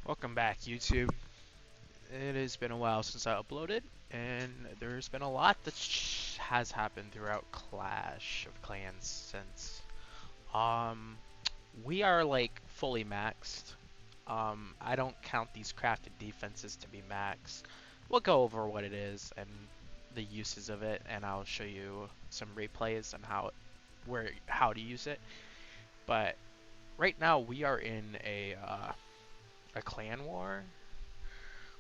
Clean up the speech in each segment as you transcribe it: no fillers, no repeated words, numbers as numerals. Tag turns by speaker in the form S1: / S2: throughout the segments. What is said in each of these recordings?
S1: Welcome back, YouTube. It has been a while since I uploaded, and there's been a lot that has happened throughout Clash of Clans since. Um, we are like fully maxed. I don't count these crafted defenses to be maxed. We'll go over what it is and the uses of it, and I'll show you some replays on how to use it. But right now we are in a clan war.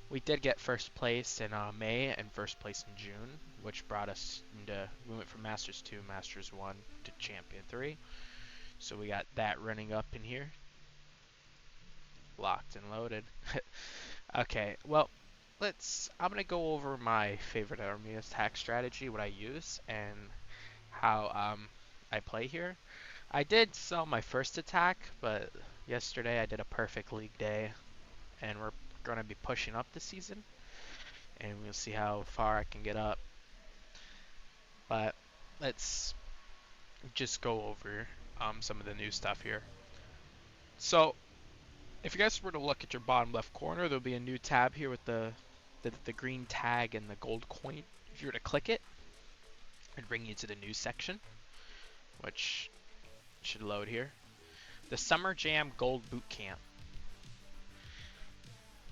S1: We did get first place in May and first place in June, which brought us into, we went from Masters 2, Masters 1 to Champion 3. So we got that running up in here. Locked and loaded. Okay, well, I'm going to go over my favorite army attack strategy, what I use, and how I play here. I did sell my first attack, but yesterday I did a perfect league day, and we're going to be pushing up this season. And we'll see how far I can get up. But let's just go over some of the new stuff here. So if you guys were to look at your bottom left corner, there'll be a new tab here with the green tag and the gold coin. If you were to click it, it'd bring you to the news section, which should load here. The Summer Jam Gold Boot Camp.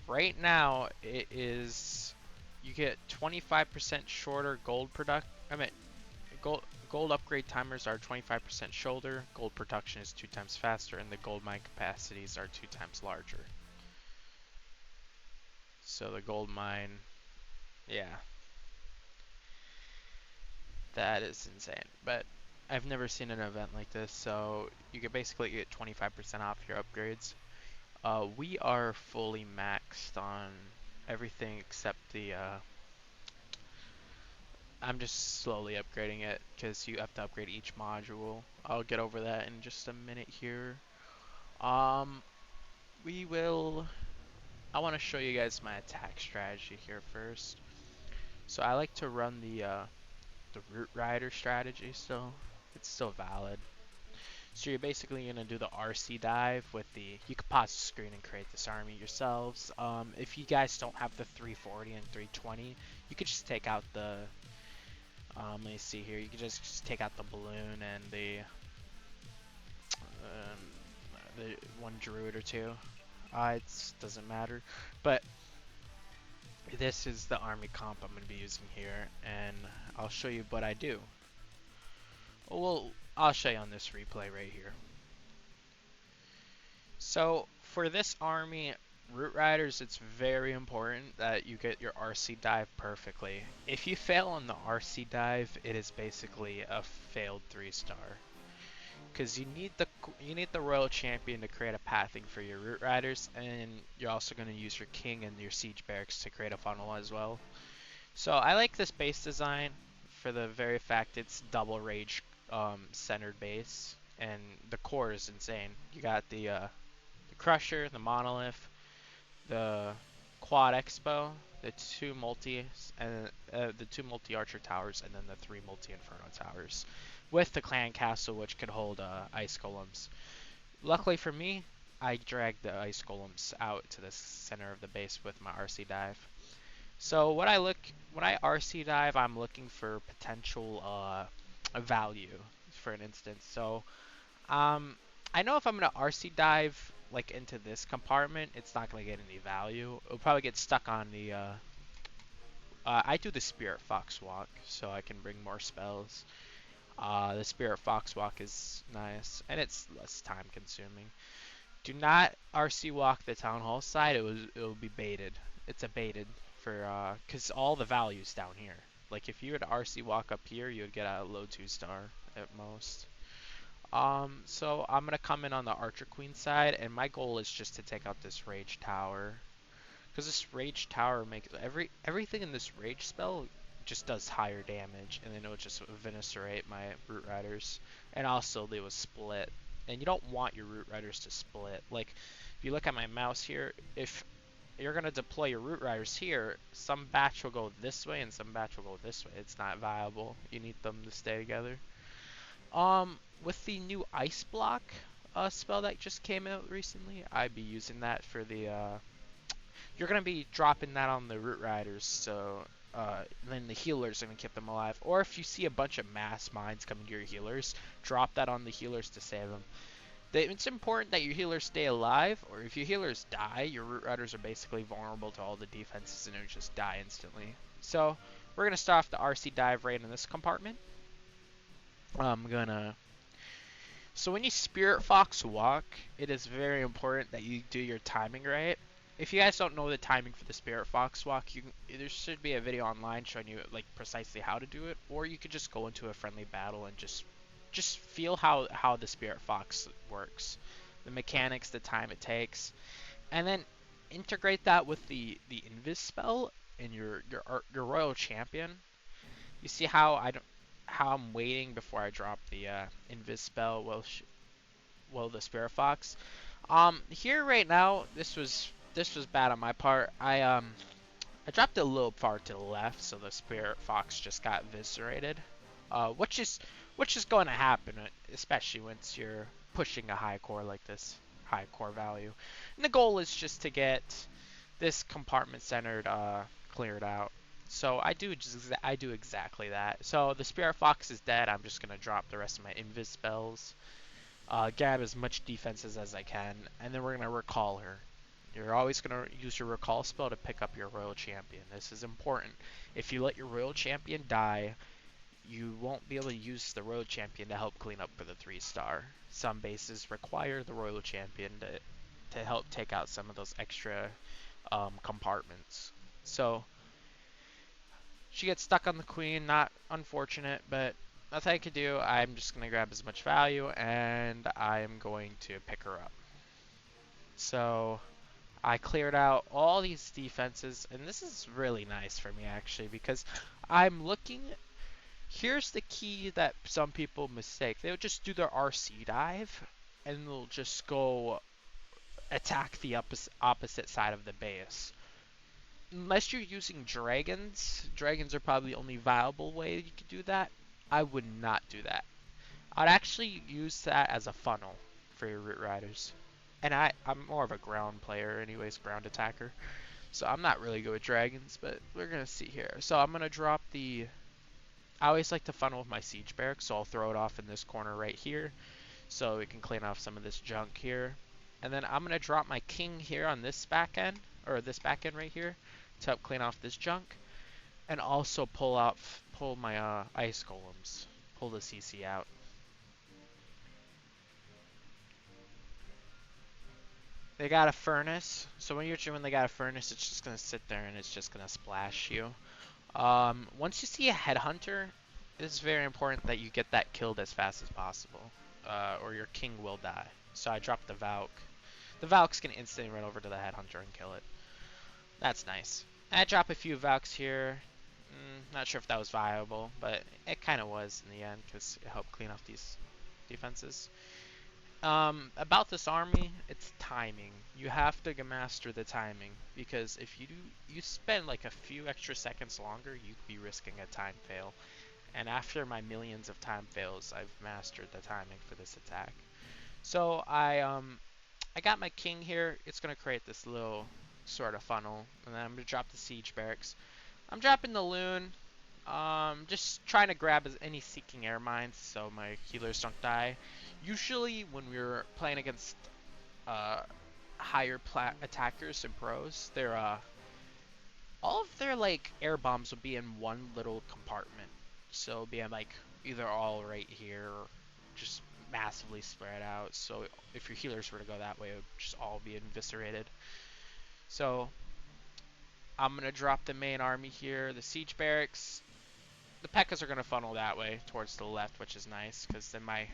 S1: Right now, it is you get 25% shorter gold gold upgrade timers are 25% shorter, gold production is 2 times faster, and the gold mine capacities are 2 times larger. So the gold mine, yeah, that is insane. But I've never seen an event like this, so you can basically get 25% off your upgrades. We are fully maxed on everything except the I'm just slowly upgrading it because you have to upgrade each module. I'll get over that in just a minute here. Um, we will. I want to show you guys my attack strategy here first. So I like to run the Root Rider strategy still. It's still valid. So you're basically gonna do the RC dive with the. You can pause the screen and create this army yourselves. If you guys don't have the 340 and 320, you could just take out the. Let me see here. You could just take out the balloon and the one druid or two. It doesn't matter. But this is the army comp I'm going to be using here, and I'll show you what I do. Well, I'll show you on this replay right here. So for this army, Root Riders, it's very important that you get your RC dive perfectly. If you fail on the RC dive, it is basically a failed 3-star. Because you need the Royal Champion to create a pathing for your Root Riders, and you're also going to use your King and your Siege Barracks to create a funnel as well. So I like this base design for the very fact it's double rage centered base, and the core is insane. You got the Crusher, the Monolith, the Quad Expo, the two multi Archer towers, and then the 3 multi Inferno towers, with the Clan Castle, which could hold Ice Golems. Luckily for me, I dragged the Ice Golems out to the center of the base with my RC dive. So when I RC dive, I'm looking for potential value, for an instance. So I know if I'm gonna RC dive like into this compartment, it's not gonna get any value. It'll probably get stuck on the. I do the Spirit Fox Walk, so I can bring more spells. The Spirit Fox Walk is nice, and it's less time consuming. Do not RC walk the Town Hall side. It will be baited. It's a baited for because all the values down here. Like if you were to RC walk up here, you would get a low 2-star at most. So I'm gonna come in on the Archer Queen side, and my goal is just to take out this Rage Tower, because this Rage Tower makes everything in this Rage spell just does higher damage, and then it'll just eviscerate my Root Riders, and also they will split, and you don't want your Root Riders to split. Like if you look at my mouse here, if you're gonna deploy your Root Riders here, some batch will go this way and some batch will go this way. It's not viable. You need them to stay together. With the new Ice Block spell that just came out recently, I'd be using that for the you're gonna be dropping that on the Root Riders, so then the healers are gonna keep them alive. Or if you see a bunch of mass mines coming to your healers, drop that on the healers to save them. It's important that your healers stay alive, or if your healers die, your Root Riders are basically vulnerable to all the defenses and it just die instantly. So we're gonna start off the RC dive right in this compartment. I'm gonna So when you Spirit Fox walk, it is very important that you do your timing right. If you guys don't know the timing for the Spirit Fox walk, there should be a video online showing you like precisely how to do it, or you could just go into a friendly battle and just feel how the Spirit Fox works, the mechanics, the time it takes, and then integrate that with the Invis spell and your Royal Champion. You see how I'm waiting before I drop the Invis spell? Well, the Spirit Fox. Here right now, this was bad on my part. I dropped it a little far to the left, so the Spirit Fox just got eviscerated. Which is going to happen, especially once you're pushing a high core like this, high core value. And the goal is just to get this compartment centered cleared out. So I do exactly that. So the Spirit Fox is dead. I'm just gonna drop the rest of my Invis spells, grab as much defenses as I can, and then we're gonna recall her. You're always gonna use your recall spell to pick up your Royal Champion. This is important. If you let your Royal Champion die, you won't be able to use the Royal Champion to help clean up for the 3-star. Some bases require the Royal Champion to help take out some of those extra compartments. So she gets stuck on the queen, not unfortunate, but nothing I could do. I'm just going to grab as much value and I'm going to pick her up. So I cleared out all these defenses, and this is really nice for me actually because I'm looking. Here's the key that some people mistake. They'll just do their RC dive and they'll just go attack the opposite side of the base. Unless you're using dragons are probably the only viable way you could do that. I would not do that. I'd actually use that as a funnel for your Root Riders. And I'm more of a ground player anyways, ground attacker. So I'm not really good with dragons, but we're going to see here. So I'm going to drop I always like to funnel with my Siege Barracks, so I'll throw it off in this corner right here so we can clean off some of this junk here. And then I'm going to drop my king here on this back end, or this back end right here, to help clean off this junk. And also pull my ice golems, pull the CC out. They got a furnace, so when they got a furnace, it's just gonna sit there and it's just gonna splash you. Once you see a headhunter, it's very important that you get that killed as fast as possible, or your king will die. So I dropped the Valk. The Valk's gonna instantly run over to the headhunter and kill it. That's nice. I drop a few Valks here. Not sure if that was viable, but it kind of was in the end because it helped clean off these defenses. About this army, it's timing. You have to master the timing because if you spend like a few extra seconds longer, you could be risking a time fail. And after my millions of time fails, I've mastered the timing for this attack. So I got my king here. It's gonna create this little sort of funnel, and then I'm gonna drop the siege barracks. I'm dropping the loon. Just trying to grab any seeking air mines so my healers don't die. Usually when we're playing against higher attackers and pros, all of their like air bombs will be in one little compartment. So it'll be like either all right here or just massively spread out. So if your healers were to go that way, it would just all be eviscerated. So I'm gonna drop the main army here, the siege barracks. The P.E.K.K.A.s are going to funnel that way towards the left, which is nice because then my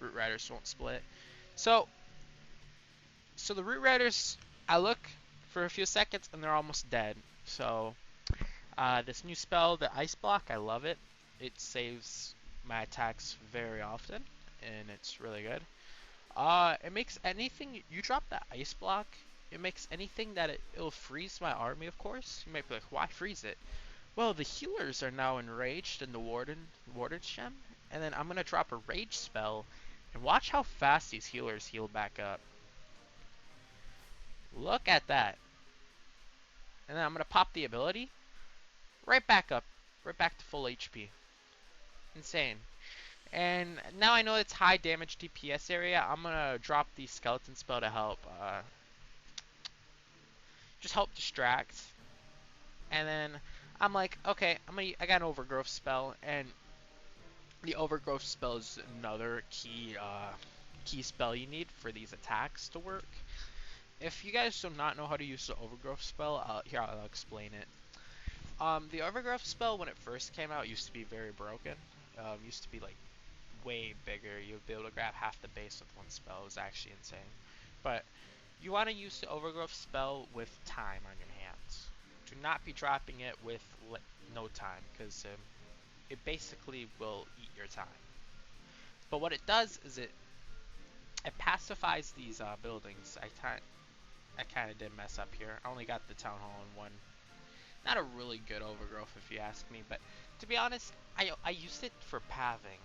S1: Root Riders won't split. So the Root Riders, I look for a few seconds and they're almost dead. So this new spell, the Ice Block, I love it. It saves my attacks very often and it's really good. It makes anything, you drop that Ice Block, it makes anything that it'll freeze my army, of course. You might be like, why freeze it? Well, the healers are now enraged in the Warden's Gem, and then I'm going to drop a rage spell, and watch how fast these healers heal back up. Look at that. And then I'm gonna pop the ability right back up, right back to full HP. Insane. And now I know it's high damage DPS area. I'm gonna drop the skeleton spell to help, just help distract. And then I'm like, okay, I got an overgrowth spell, and the overgrowth spell is another key spell you need for these attacks to work. If you guys do not know how to use the overgrowth spell, here I'll explain it. The overgrowth spell when it first came out used to be very broken. Used to be like way bigger. You'd be able to grab half the base with one spell. It was actually insane. But you want to use the overgrowth spell with time on your hands. Do not be dropping it with no time, because it basically will eat your time. But what it does is it pacifies these buildings. I kind of did mess up here. I only got the town hall in one. Not a really good overgrowth if you ask me, but to be honest, I used it for pathing.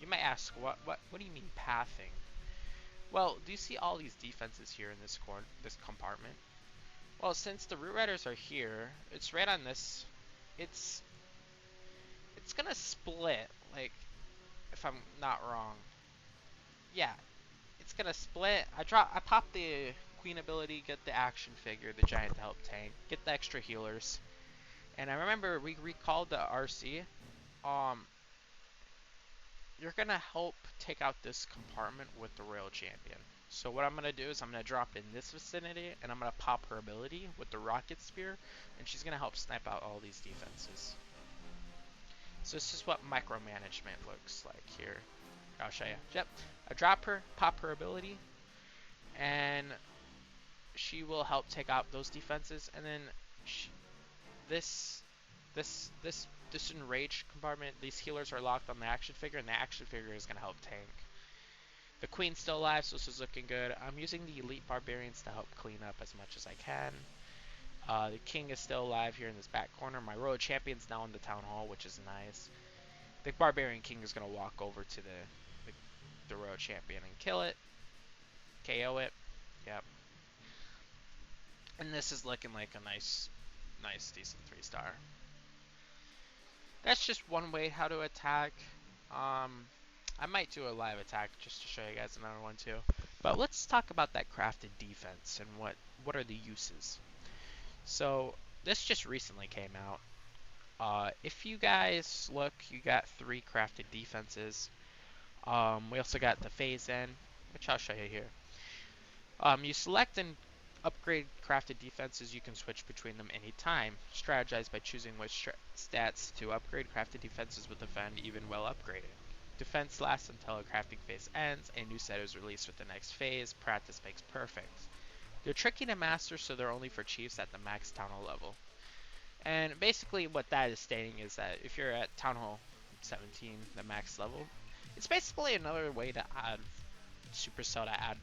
S1: You might ask, what do you mean pathing? Well, do you see all these defenses here in this compartment? Well, since the root riders are here, it's right on this. It's it's gonna split, like, if I'm not wrong. Yeah, it's gonna split. I pop the queen ability, get the action figure, the giant to help tank, get the extra healers. And I remember we recalled the RC. Um, you're gonna help take out this compartment with the Royal Champion. So what I'm gonna do is I'm gonna drop in this vicinity, and I'm gonna pop her ability with the Rocket Spear, and she's gonna help snipe out all these defenses. So this is what micromanagement looks like here. I'll show you. Yep. I drop her, pop her ability, and she will help take out those defenses. And then this this enraged compartment, these healers are locked on the action figure, and the action figure is gonna help tank. The queen's still alive, so this is looking good. I'm using the elite barbarians to help clean up as much as I can. The king is still alive here in this back corner. My royal champion's now in the town hall, which is nice. The barbarian king is gonna walk over to the royal champion and kill it, KO it. Yep. And this is looking like a nice, decent 3-star. That's just one way how to attack. I might do a live attack just to show you guys another one too. But let's talk about that crafted defense and what are the uses. So this just recently came out. If you guys look, you got 3 crafted defenses. We also got the phase in, which I'll show you here. You select and upgrade crafted defenses. You can switch between them anytime. Strategize by choosing which stats to upgrade. Crafted defenses will defend even well upgraded. Defense lasts until a crafting phase ends. A new set is released with the next phase. Practice makes perfect. They're tricky to master, so they're only for chiefs at the max town hall level. And basically what that is stating is that if you're at town hall 17, the max level, it's basically another way to add Supercell to add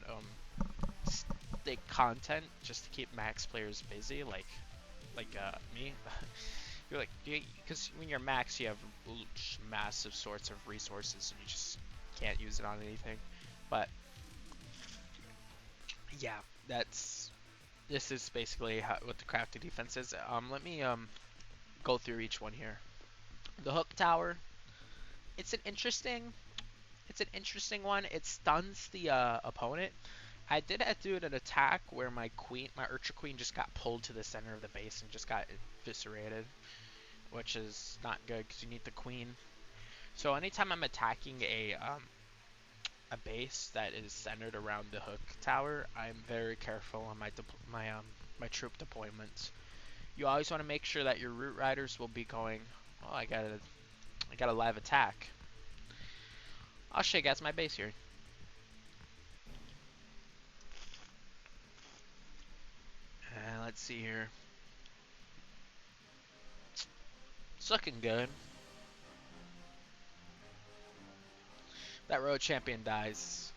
S1: stick content just to keep max players busy, like me. You're like, because when you're max, you have massive sorts of resources, and you just can't use it on anything. But yeah, this is basically what the crafted defense is. Let me go through each one here. The hook tower. It's an interesting one. It stuns the opponent. I did do an attack where my Urcha Queen just got pulled to the center of the base and just got eviscerated, which is not good because you need the queen. So anytime I'm attacking a base that is centered around the hook tower, I'm very careful on my troop deployments. You always want to make sure that your root riders will be going. Oh, I got a live attack. I'll show you guys my base here. And let's see here. It's looking good. That road champion dies.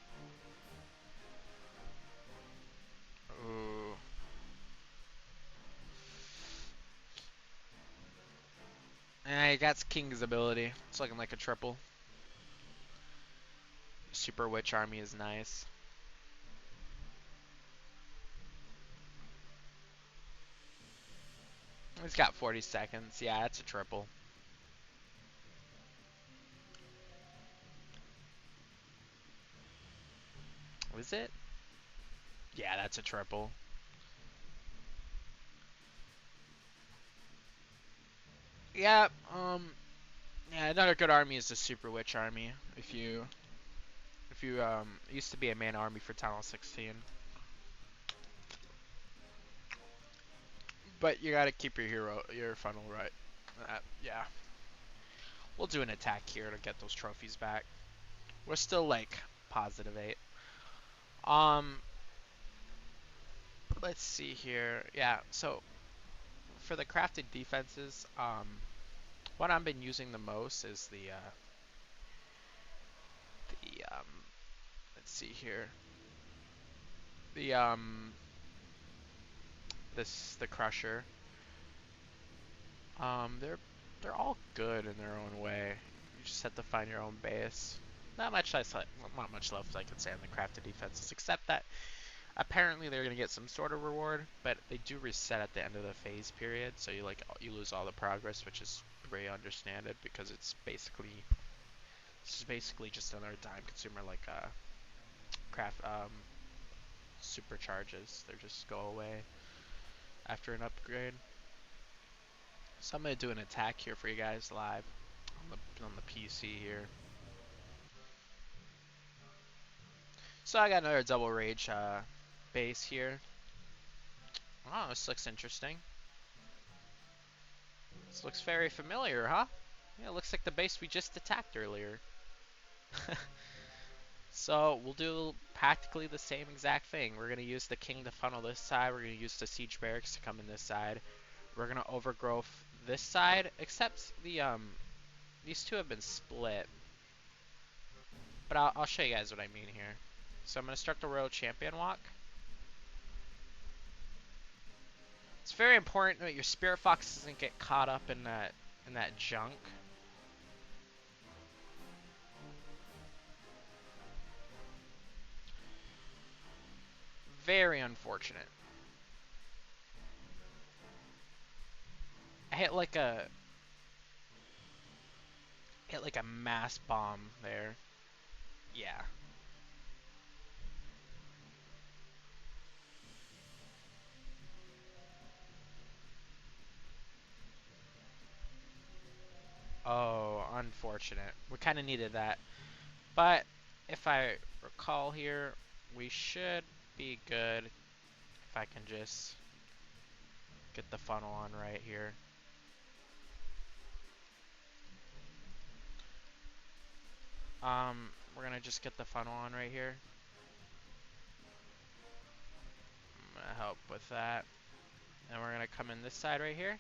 S1: Ooh. And he got King's ability. It's looking like a triple. Super Witch Army is nice. He's got 40 seconds. Yeah, it's a triple. Was it? Yeah, that's a triple. Yeah, yeah, another good army is the Super Witch army. If you it used to be a main army for Tunnel 16. But you gotta keep your funnel right. Yeah. We'll do an attack here to get those trophies back. We're still like positive 8. Um, let's see here. Yeah, so for the crafted defenses, what I've been using the most is the let's see here. The the Crusher. They're all good in their own way. You just have to find your own base. Not much left I can say on the crafted defenses, except that apparently they're gonna get some sort of reward, but they do reset at the end of the phase period, so you lose all the progress, which is very understandable because it's basically just another time consumer like craft supercharges. They just go away after an upgrade. So I'm gonna do an attack here for you guys live on the PC here. So I got another double rage base here. Oh, this looks interesting. This looks very familiar, huh? Yeah, it looks like the base we just attacked earlier. So we'll do practically the same exact thing. We're gonna use the king to funnel this side. We're gonna use the siege barracks to come in this side. We're gonna overgrowth this side, except these two have been split. But I'll show you guys what I mean here. So I'm gonna start the Royal Champion walk. It's very important that your Spirit Fox doesn't get caught up in that junk. Very unfortunate. I hit like a mass bomb there. Yeah. Oh, unfortunate. We kind of needed that. But if I recall here, we should be good if I can just get the funnel on right here. We're gonna just get the funnel on right here. I'm gonna help with that. And we're gonna come in this side right here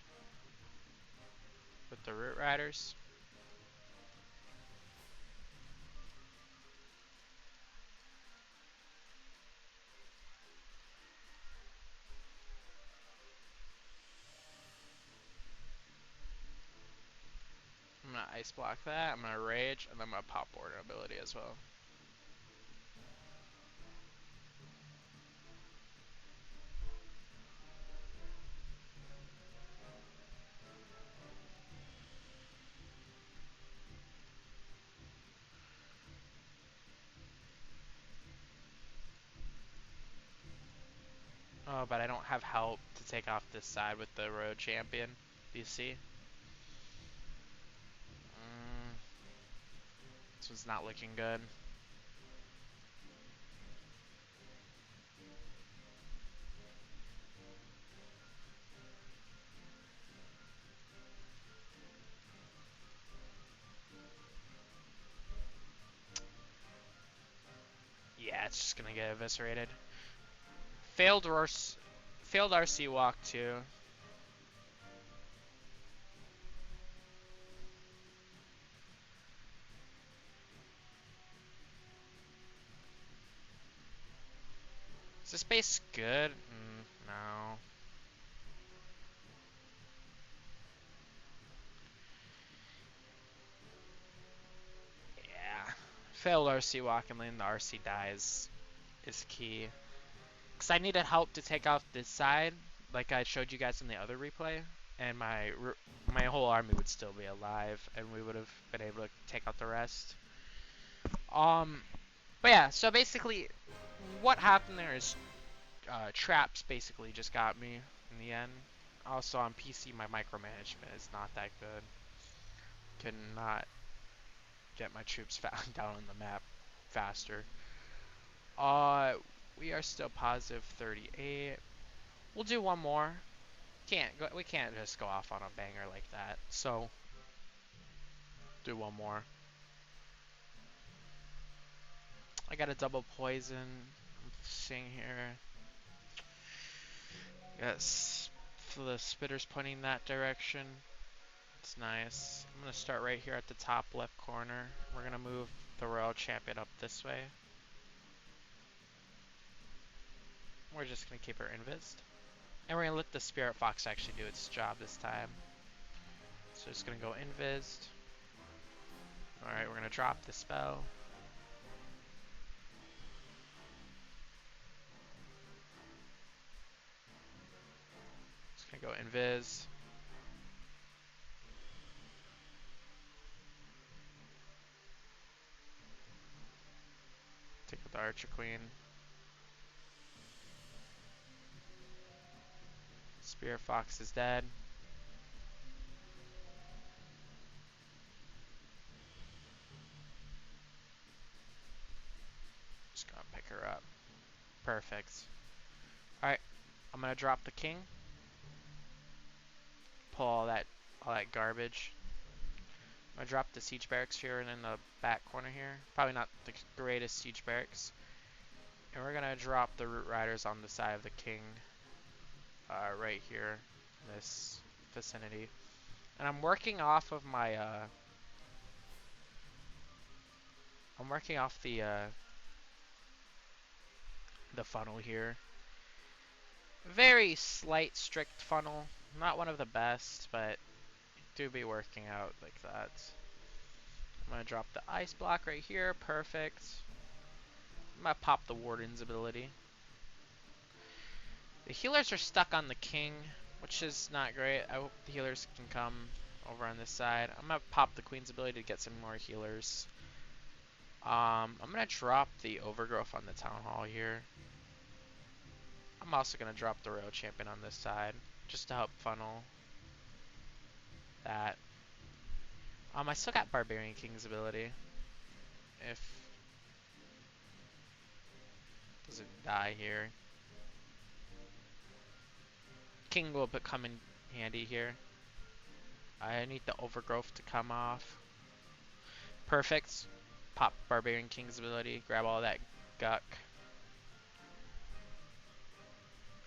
S1: with the Root Riders. I'm gonna ice block that. I'm gonna rage, and then I'm gonna pop order ability as well. Oh, but I don't have help to take off this side with the Road Champion. Do you see? This was not looking good. Yeah, it's just gonna get eviscerated. Failed RC walk too. Is this base good? No. Yeah. Failed RC walk and then the RC dies is key. Because I needed help to take off this side, like I showed you guys in the other replay. and my whole army would still be alive, and we would have been able to take out the rest. Um, but yeah, so basically, what happened there is traps basically just got me in the end. Also on PC, my micromanagement is not that good. Could not get my troops down on the map faster. Uh, we are still positive 38. We'll do one more. We can't just go off on a banger like that. So, do one more. I got a double poison. I'm seeing here. Yes, so the spitter's pointing that direction. It's nice. I'm gonna start right here at the top left corner. We're gonna move the Royal Champion up this way. We're just gonna keep her invised. And we're gonna let the Spirit Fox actually do its job this time. So it's gonna go invised. Alright, we're gonna drop the spell. It's gonna go invis. Take out the Archer Queen. Spirit Fox is dead. Just gonna pick her up. Perfect. Alright, I'm gonna drop the king. Pull all that garbage. I'm gonna drop the siege barracks here and in the back corner here. Probably not the greatest siege barracks. And we're gonna drop the root riders on the side of the king, right here, in this vicinity. And I'm working off of my, I'm working off the funnel here. Very slight, strict funnel. Not one of the best, but do be working out like that. I'm gonna drop the ice block right here. Perfect. I'm gonna pop the Warden's ability. The healers are stuck on the king, which is not great. I hope the healers can come over on this side. I'm gonna pop the Queen's ability to get some more healers. I'm gonna drop the Overgrowth on the Town Hall here. I'm also gonna drop the Royal Champion on this side, just to help funnel that. I still got Barbarian King's ability. If it doesn't die here. King will come in handy here. I need the Overgrowth to come off. Perfect. Pop Barbarian King's ability, grab all that guck.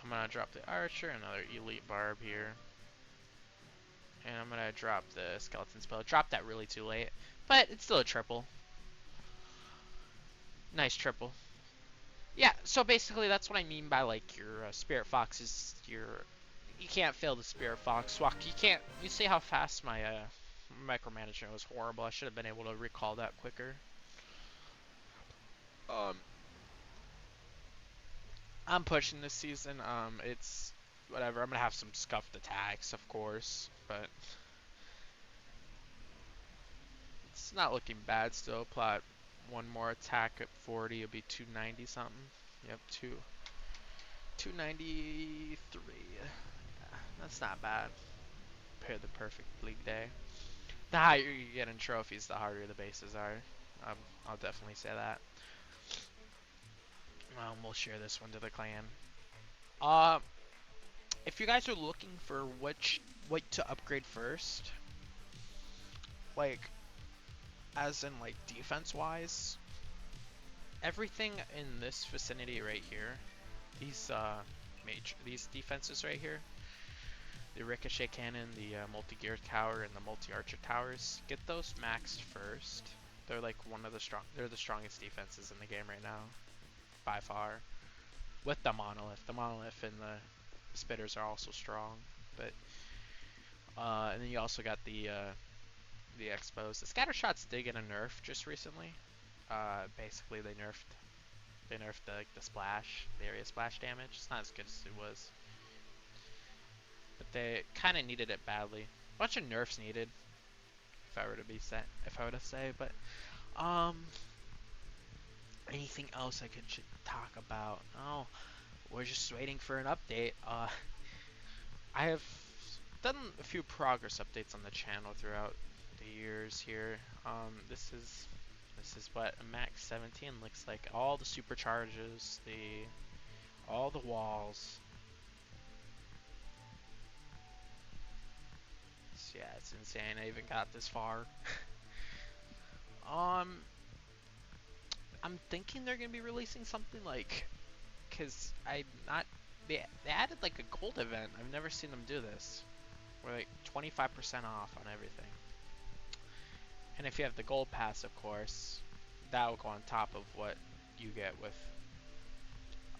S1: I'm gonna drop the Archer, another Elite Barb here. And I'm gonna drop the Skeleton spell. Drop that really too late, but it's still a triple. Nice triple. Yeah, so basically that's what I mean by like your Spirit Fox is you can't fail the Spirit Fox. Walk, you can't. You see how fast my micromanagement was horrible. I should have been able to recall that quicker. I'm pushing this season. It's whatever. I'm gonna have some scuffed attacks, of course, but it's not looking bad still. Plot one more attack at 40. It'll be 290 something. Yep, 293. Yeah, that's not bad. Pair the perfect league day. The higher you get in trophies, the harder the bases are. I'll definitely say that. We'll share this one to the clan. Uh, if you guys are looking for what to upgrade first, like as in like defense wise, everything in this vicinity right here, these defenses right here, the ricochet cannon, the multi-gear tower, and the multi-archer towers, get those maxed first. They're like they're the strongest defenses in the game right now, by far. With the monolith and the spitters are also strong, but and then you also got the expos. The scatter shots did get a nerf just recently. Basically they nerfed the splash, the area splash damage. It's not as good as it was. but they kind of needed it badly. A bunch of nerfs needed, if I were to say. But um, anything else I could talk about? Oh, we're just waiting for an update. I have done a few progress updates on the channel throughout the years here. This is what a Max 17 looks like. All the supercharges, all the walls. Yeah, it's insane. I even got this far. um, I'm thinking they're gonna be releasing something like, cause I'm not. They added like a gold event. I've never seen them do this. We're like 25% off on everything. And if you have the gold pass, of course, that will go on top of what you get with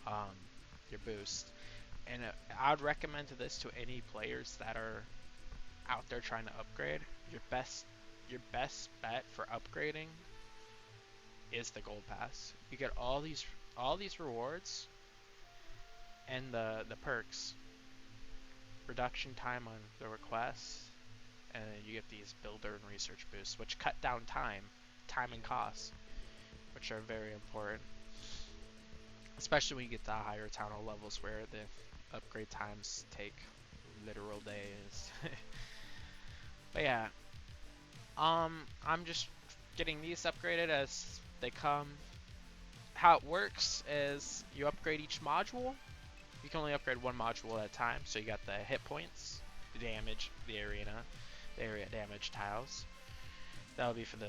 S1: um, your boost. And I would recommend this to any players that are out there trying to upgrade. Your best bet for upgrading is the gold pass. You get all these rewards and the perks, reduction time on the requests, and you get these builder and research boosts, which cut down time and costs, which are very important, especially when you get to higher tunnel levels where the upgrade times take literal days. But yeah, I'm just getting these upgraded as they come. How it works is you upgrade each module. You can only upgrade one module at a time. So you got the hit points, the damage, the area damage tiles. That'll be for the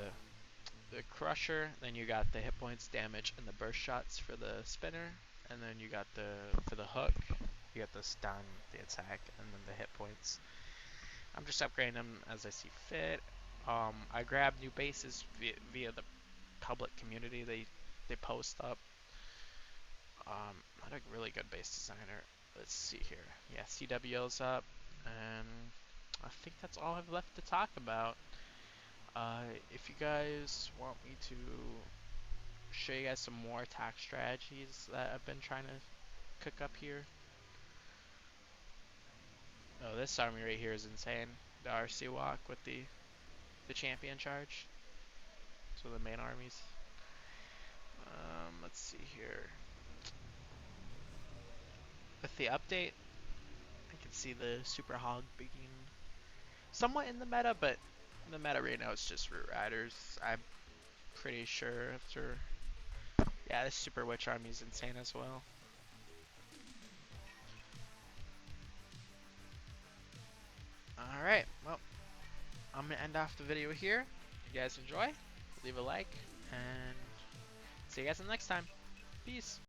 S1: crusher. Then you got the hit points, damage, and the burst shots for the spinner. And then you got for the hook, you got the stun, the attack, and then the hit points. I'm just upgrading them as I see fit. I grab new bases via the public community they post up. Not a really good base designer. Let's see here. Yeah, CWL's up, and I think that's all I've left to talk about. If you guys want me to show you guys some more attack strategies that I've been trying to cook up here. Oh, this army right here is insane. The RC walk with the champion charge. So the main armies. Let's see here. With the update, I can see the Super Hog being somewhat in the meta, but the meta right now is just Root Riders. I'm pretty sure after. Yeah, this Super Witch army is insane as well. Alright, well, I'm going to end off the video here. If you guys enjoy, leave a like, and see you guys in the next time. Peace.